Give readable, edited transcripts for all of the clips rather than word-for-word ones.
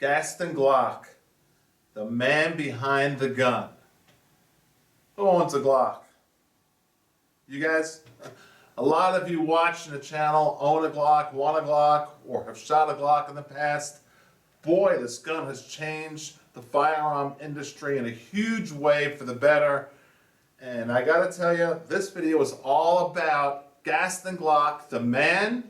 Gaston Glock, the man behind the gun. Who owns a Glock? You guys? A lot of you watching the channel own a Glock, want a Glock, or have shot a Glock in the past. Boy, this gun has changed the firearm industry in a huge way for the better. And I gotta tell you, this video is all about Gaston Glock, the man,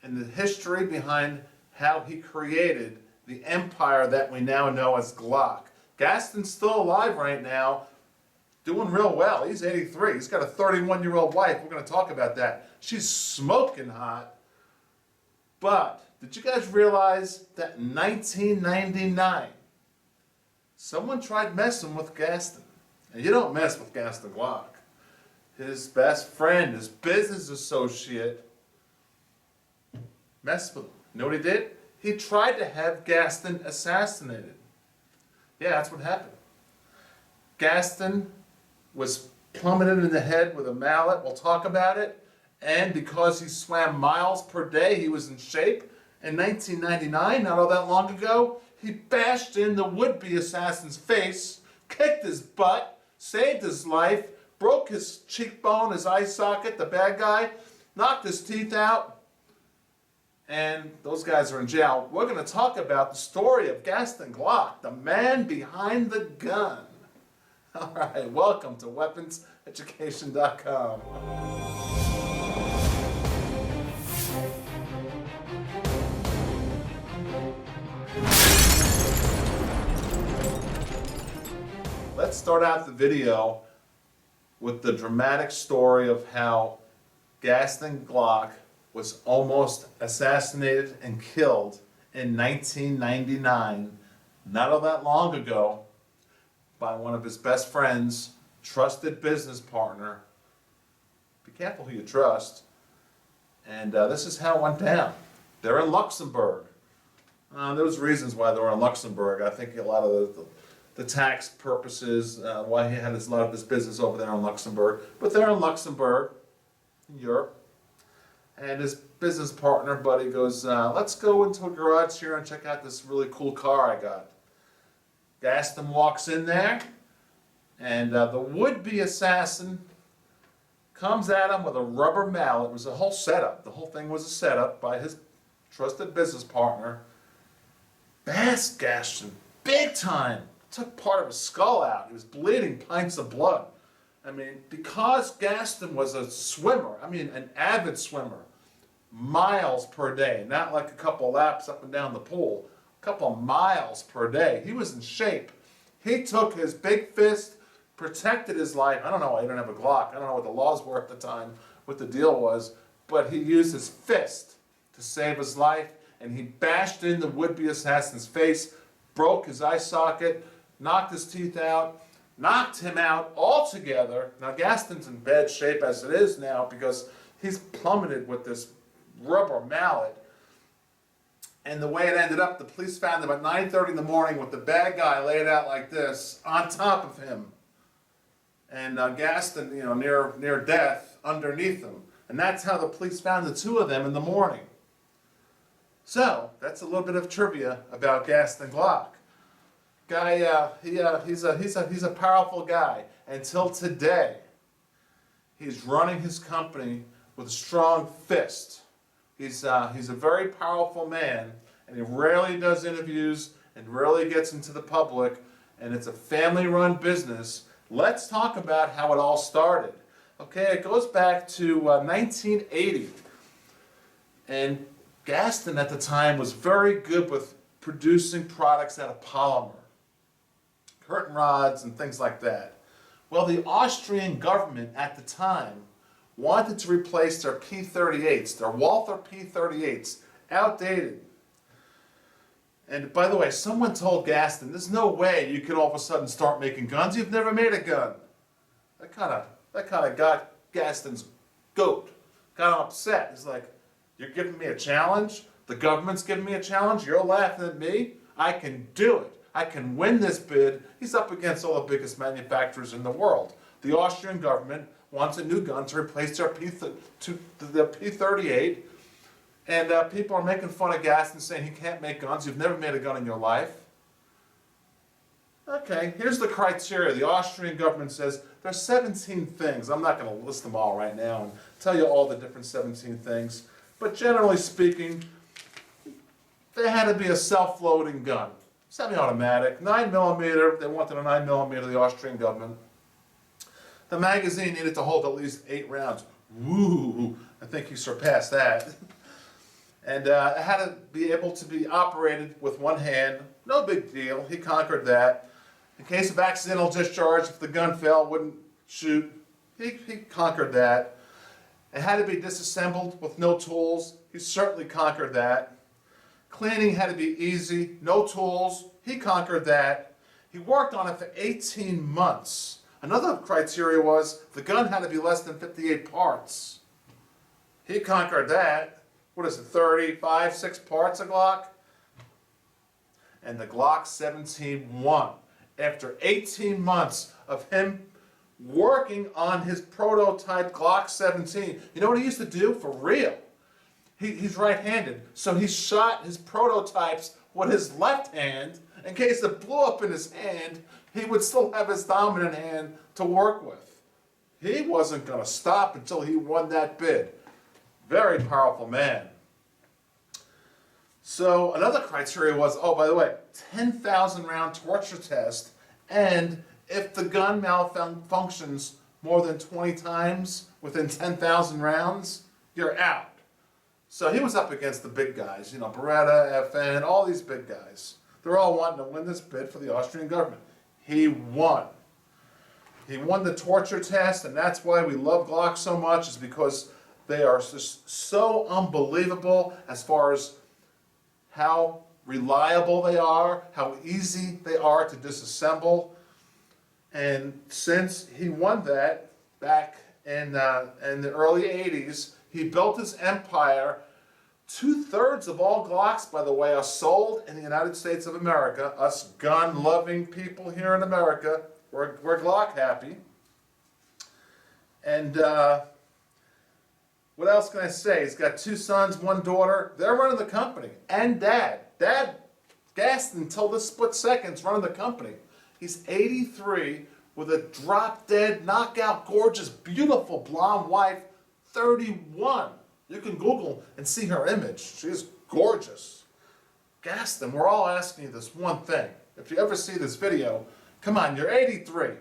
and the history behind how he created the empire that we now know as Glock. Gaston's still alive right now, doing real well. He's 83. He's got a 31-year-old wife. We're going to talk about that. She's smoking hot. But did you guys realize that in 1999, someone tried messing with Gaston? And you don't mess with Gaston Glock. His best friend, his business associate, messed with him. You know what he did? He tried to have Gaston assassinated. Yeah, that's what happened. Gaston was plummeted in the head with a mallet. We'll talk about it. And because he swam miles per day, he was in shape. In 1999, not all that long ago, he bashed in the would-be assassin's face, kicked his butt, saved his life, broke his cheekbone, his eye socket, the bad guy, knocked his teeth out, and those guys are in jail. We're going to talk about the story of Gaston Glock, the man behind the gun. All right, welcome to weaponseducation.com. Let's start out the video with the dramatic story of how Gaston Glock was almost assassinated and killed in 1999, not all that long ago, by one of his best friends, trusted business partner. Be careful who you trust. And this is how it went down. They're in Luxembourg. There was reasons why they were in Luxembourg. I think a lot of the tax purposes, why he had a lot of his business over there in Luxembourg. But they're in Luxembourg, in Europe. And his business partner, buddy, goes, let's go into a garage here and check out this really cool car I got. Gaston walks in there, and the would-be assassin comes at him with a rubber mallet. It was a whole setup. The whole thing was a setup by his trusted business partner. Bashed Gaston, big time. Took part of his skull out. He was bleeding pints of blood. I mean, because Gaston was a swimmer, an avid swimmer, miles per day, not like a couple laps up and down the pool, a couple miles per day. He was in shape. He took his big fist, protected his life. I don't know why he didn't have a Glock. I don't know what the laws were at the time, what the deal was, but he used his fist to save his life, and he bashed in the would-be assassin's face, broke his eye socket, knocked his teeth out, knocked him out altogether. Now Gaston's in bad shape as it is now because he's plummeted with this rubber mallet. And the way it ended up, the police found him at 9:30 in the morning with the bad guy laid out like this on top of him. And Gaston, near death underneath him. And that's how the police found the two of them in the morning. So, that's a little bit of trivia about Gaston Glock. Guy, he's a powerful guy. Until today, he's running his company with a strong fist. He's a very powerful man, and he rarely does interviews and rarely gets into the public, and it's a family-run business. Let's talk about how it all started. Okay, it goes back to 1980, and Gaston at the time was very good with producing products out of polymer. Curtain rods and things like that. Well, the Austrian government at the time wanted to replace their P-38s, their Walther P-38s, outdated. And by the way, someone told Gaston, there's no way you could all of a sudden start making guns. You've never made a gun. That kind of got Gaston's goat. Got him upset. He's like, you're giving me a challenge? The government's giving me a challenge? You're laughing at me? I can do it. I can win this bid. He's up against all the biggest manufacturers in the world. The Austrian government wants a new gun to replace their P-38. And people are making fun of Gaston, saying he can't make guns. You've never made a gun in your life. Okay, here's the criteria. The Austrian government says there's 17 things. I'm not going to list them all right now and tell you all the different 17 things. But generally speaking, they had to be a self-loading gun. Semi-automatic, 9mm. They wanted a 9mm, the Austrian government. The magazine needed to hold at least 8 rounds. Woo! I think he surpassed that. And it had to be able to be operated with one hand. No big deal. He conquered that. In case of accidental discharge, if the gun fell, wouldn't shoot. He conquered that. It had to be disassembled with no tools. He certainly conquered that. Cleaning had to be easy. No tools. He conquered that. He worked on it for 18 months. Another criteria was the gun had to be less than 58 parts. He conquered that. What is it, 35, 6 parts a Glock? And the Glock 17 won. After 18 months of him working on his prototype Glock 17, you know what he used to do for real? He's right-handed, so he shot his prototypes with his left hand. In case it blew up in his hand, he would still have his dominant hand to work with. He wasn't going to stop until he won that bid. Very powerful man. So another criteria was, oh, by the way, 10,000 round torture test, and if the gun malfunctions more than 20 times within 10,000 rounds, you're out. So he was up against the big guys, you know, Beretta, FN, all these big guys. They're all wanting to win this bid for the Austrian government. He won. He won the torture test, and that's why we love Glock so much, is because they are just so unbelievable as far as how reliable they are, how easy they are to disassemble. And since he won that back in the early 80s, he built his empire. 2/3 of all Glocks, by the way, are sold in the United States of America. Us gun-loving people here in America, we're Glock happy. And what else can I say? He's got 2 sons, 1 daughter. They're running the company. And Dad. Dad, Gaston, until this split second, is running the company. He's 83 with a drop-dead, knockout, gorgeous, beautiful blonde wife, 31. You can Google and see her image. She's gorgeous. Gaston, we're all asking you this one thing. If you ever see this video, come on, you're 83.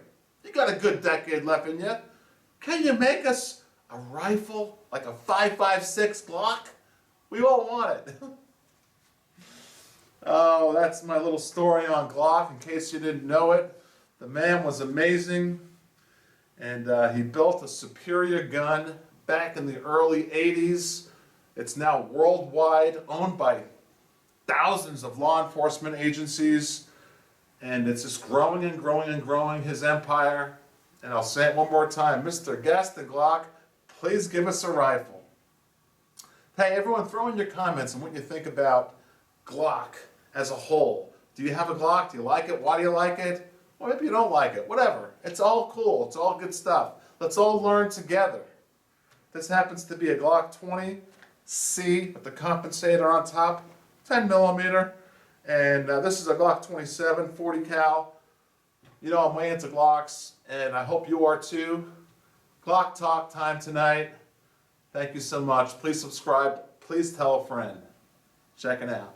You got a good decade left in you. Can you make us a rifle, like a 5.56 Glock? We all want it. Oh, that's my little story on Glock, in case you didn't know it. The man was amazing, and he built a superior gun back in the early 80s. It's now worldwide, owned by thousands of law enforcement agencies, and it's just growing and growing and growing, his empire. And I'll say it one more time, Mr. Gaston Glock, please give us a rifle. Hey, everyone, throw in your comments on what you think about Glock as a whole. Do you have a Glock? Do you like it? Why do you like it? Or maybe you don't like it. Whatever. It's all cool. It's all good stuff. Let's all learn together. This happens to be a Glock 20C with the compensator on top, 10mm. And this is a Glock 27, 40 cal. You know, I'm way into Glocks, and I hope you are too. Glock talk time tonight. Thank you so much. Please subscribe. Please tell a friend. Checking out.